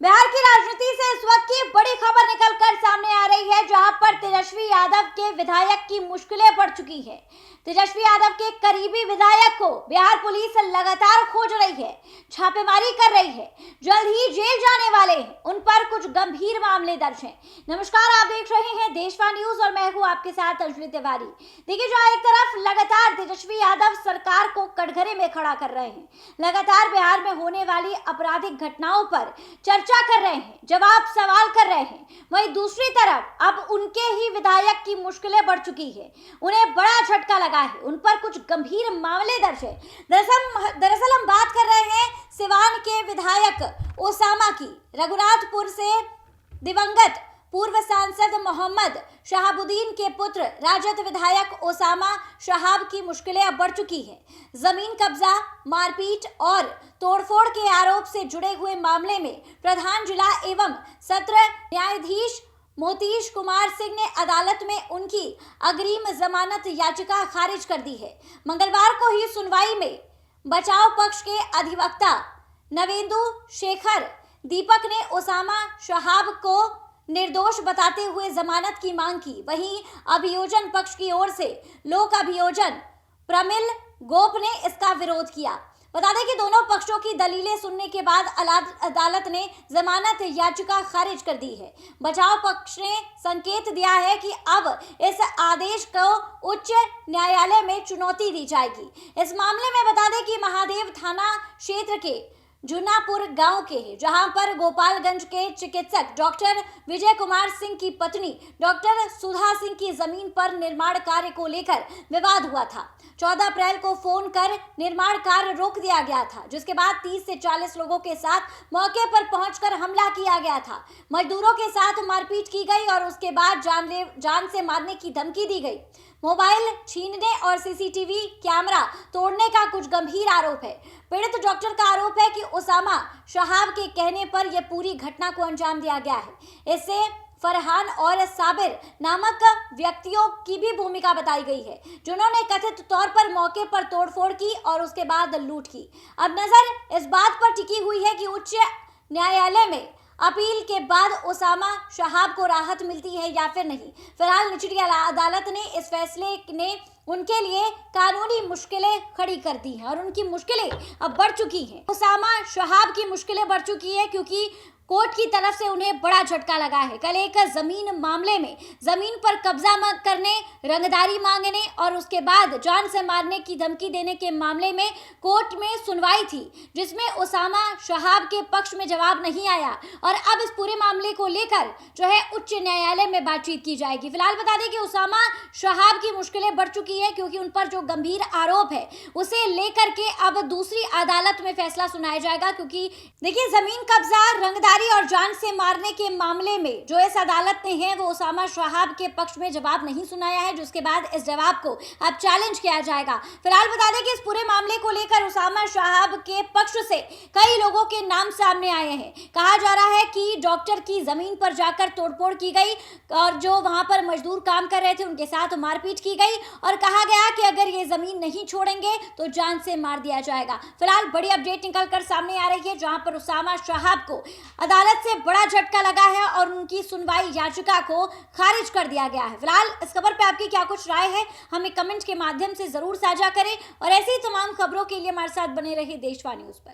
बिहार की राजनीति से इस वक्त की बड़ी खबर निकलकर सामने आ रही है, जहां पर तेजस्वी यादव के विधायक की मुश्किलें बढ़ चुकी है। तेजस्वी यादव के करीबी विधायक को बिहार पुलिस लगातार खोज रही है, छापेमारी कर रही है। जल्द ही जेल जाने वाले हैं, उन पर कुछ गंभीर मामले दर्ज हैं। नमस्कार, आप देख रहे हैं देशवा न्यूज और मैं हूं आपके साथ अंजलि तिवारी। देखिए, जहां एक तरफ लगातार तेजस्वी यादव सरकार को कटघरे में खड़ा कर रहे हैं, लगातार बिहार में होने वाली आपराधिक घटनाओं पर चर्चा कर रहे हैं, जवाब सवाल कर रहे हैं, वहीं दूसरी तरफ अब उनके ही विधायक की मुश्किलें बढ़ चुकी है। उन्हें बड़ा झटका लगा है, उन पर कुछ गंभीर मामले दर्ज है। दरअसल हम बात कर रहे हैं सिवान के विधायक ओसामा की। रघुनाथपुर से दिवंगत पूर्व सांसद मोहम्मद शहाबुद्दीन के पुत्र राजद विधायक ओसामा शहाब की मुश्किलें अब बढ़ चुकी हैं। जमीन कब्जा, मारपीट और तोड़फोड़ के आरोप से जुड़े हुए मामले में प्रधान जिला एवं सत्र न्यायाधीश मोतीश कुमार सिंह ने अदालत में उनकी अग्रिम जमानत याचिका खारिज कर दी है। मंगलवार को ही सुनवाई में बचाव पक्ष के अधिवक्ता नवेंदु शेखर दीपक ने ओसामा शहाब को निर्दोष बताते हुए जमानत की मांग की। वहीं अभियोजन पक्ष की ओर से लोक अभियोजन प्रमिल गोप ने इसका विरोध किया। बता दें कि दोनों पक्षों की दलीलें सुनने के बाद अदालत ने जमानत याचिका खारिज कर दी है। बचाव पक्ष ने संकेत दिया है कि अब इस आदेश को उच्च न्यायालय में चुनौती दी जाएगी। इस मामले में बता दें कि महादेव थाना क्षेत्र के जुनापुर गांव के हैं, जहां पर गोपालगंज के चिकित्सक डॉक्टर विजय कुमार सिंह की पत्नी डॉक्टर सुधा सिंह की जमीन पर निर्माण कार्य को लेकर विवाद हुआ था। 14 अप्रैल को फोन कर निर्माण कार्य रोक दिया गया था, जिसके बाद 30 से 40 लोगों के साथ मौके पर पहुंचकर हमला किया गया था। मजदूरों के साथ मारपीट की गई और उसके बाद जान से मारने की धमकी दी गई। मोबाइल छीनने और सीसीटीवी कैमरा तोड़ने का कुछ गंभीर आरोप है। पीड़ित डॉक्टर का आरोप है कि ओसामा शहाब के कहने पर यह पूरी घटना को अंजाम दिया गया है। इससे फरहान और साबिर नामक व्यक्तियों की भी भूमिका बताई गई है, जिन्होंने कथित तौर पर मौके पर तोड़फोड़ की और उसके बाद लूट की। अब नजर इस बात पर टिकी हुई है कि उच्च न्यायालय में अपील के बाद ओसामा शहाब को राहत मिलती है या फिर नहीं। फिलहाल निचली अदालत ने इस फैसले ने उनके लिए कानूनी मुश्किलें खड़ी कर दी हैं और उनकी मुश्किलें अब बढ़ चुकी हैं। ओसामा शहाब की मुश्किलें बढ़ चुकी है क्योंकि कोर्ट की तरफ से उन्हें बड़ा झटका लगा है। कल एक जमीन मामले में जमीन पर कब्जा करने, रंगदारी मांगने और उसके बाद जान से मारने की धमकी देने के मामले में कोर्ट में सुनवाई थी, जिसमें ओसामा शहाब के पक्ष में जवाब नहीं आया और अब इस पूरे मामले को लेकर जो है उच्च न्यायालय में बातचीत की जाएगी। फिलहाल बता दें कि ओसामा शहाब की मुश्किलें बढ़ चुकी है क्योंकि उन पर जो गंभीर आरोप है उसे लेकर के अब दूसरी अदालत में फैसला सुनाया जाएगा। क्योंकि देखिए, जमीन कब्जा, रंगदारी और जान से मारने के मामले में जो इस अदालत ने है वो ओसामा शहाब के पक्ष में जवाब नहीं सुनाया है, जिसके बाद इस जवाब को अब चैलेंज किया जाएगा। फिलहाल बता दें कि इस पूरे मामले को लेकर ओसामा शहाब के पक्ष से कई लोगों के नाम सामने आए हैं। कहा जा रहा है कि डॉक्टर की जमीन पर जाकर तोड़फोड़ की गई और जो वहां पर मजदूर काम कर रहे थे उनके साथ मारपीट की गई और कहा गया कि अगर ये जमीन नहीं छोड़ेंगे तो जान से मार दिया जाएगा। फिलहाल बड़ी अपडेट निकलकर सामने आ रही है, जहां पर ओसामा शहाब को अदालत से बड़ा झटका लगा है और उनकी सुनवाई याचिका को खारिज कर दिया गया है। फिलहाल इस खबर पे आपकी क्या कुछ राय है, हमें कमेंट के माध्यम से जरूर साझा करें और ऐसी ही तमाम खबरों के लिए हमारे साथ बने रहिए देशवा न्यूज पर।